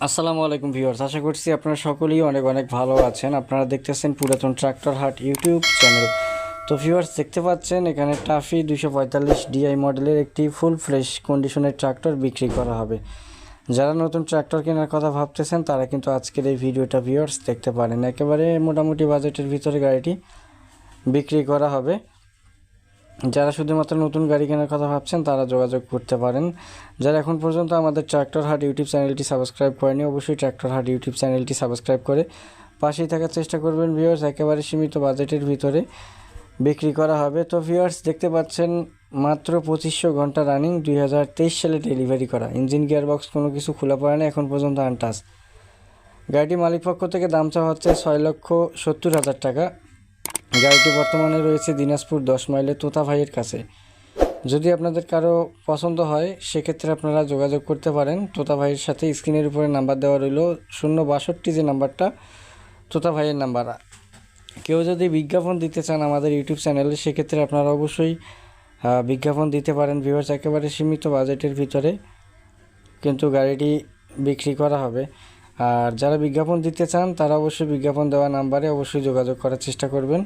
আসসালামু আলাইকুম ভিউয়ার্স, আশা করছি আপনারা সকলেই অনেক অনেক ভালো আছেন। আপনারা দেখতেছেন পুরাতন ট্রাক্টর হাট ইউটিউব চ্যানেল। তো ভিউয়ার্স, দেখতে পাচ্ছেন এখানে টাফি 245 ডিআই মডেলের একটি ফুল ফ্রেশ কন্ডিশনের ট্রাক্টর বিক্রি করা হবে। যারা নতুন ট্রাক্টর কেনার কথা ভাবতেছেন তারা কিন্তু আজকের এই ভিডিওটা ভিউয়ার্স দেখতে পারেন। একেবারে মোটামুটি বাজেটের ভিতরে গাড়িটি বিক্রি করা হবে। যারা শুধুমাত্র নতুন গাড়ি কেনার কথা ভাবছেন তারা যোগাযোগ করতে পারেন। যারা এখন পর্যন্ত আমাদের ট্র্যাক্টর হাট ইউটিউব চ্যানেলটি সাবস্ক্রাইব করেনি, অবশ্যই ট্র্যাক্টর হাট ইউটিউব চ্যানেলটি সাবস্ক্রাইব করে পাশেই থাকার চেষ্টা করবেন। ভিউয়ার্স, একেবারে সীমিত বাজেটের ভিতরে বিক্রি করা হবে। তো ভিউয়ার্স, দেখতে পাচ্ছেন মাত্র 2500 ঘন্টা রানিং, 2023 সালে ডেলিভারি করা, ইঞ্জিন গিয়ারবক্স কোনো কিছু খোলা পড়ে না, এখন পর্যন্ত আনটাচ। গাড়িটি মালিক পক্ষ থেকে দাম চাওয়া হচ্ছে 6,70,000 টাকা। গাড়িটি বর্তমানে রয়েছে দিনাজপুর 10 মাইলে তোতা ভাইয়ের কাছে। যদি আপনাদের কারো পছন্দ হয় সেক্ষেত্রে আপনারা যোগাযোগ করতে পারেন তোতা ভাইয়ের সাথে। স্ক্রিনের উপরে নাম্বার দেওয়া রইল, 062 যে নাম্বারটা তোতা ভাইয়ের নাম্বার। কেউ যদি বিজ্ঞাপন দিতে চান আমাদের ইউটিউব চ্যানেলে সেক্ষেত্রে আপনারা অবশ্যই বিজ্ঞাপন দিতে পারেন। ভিউয়ার্স, একেবারে সীমিত বাজেটের ভিতরে কিন্তু গাড়িটি বিক্রি করা হবে। আর যারা বিজ্ঞাপন দিতে চান তারা অবশ্যই বিজ্ঞাপন দেওয়া নাম্বারে অবশ্যই যোগাযোগ করার চেষ্টা করবেন।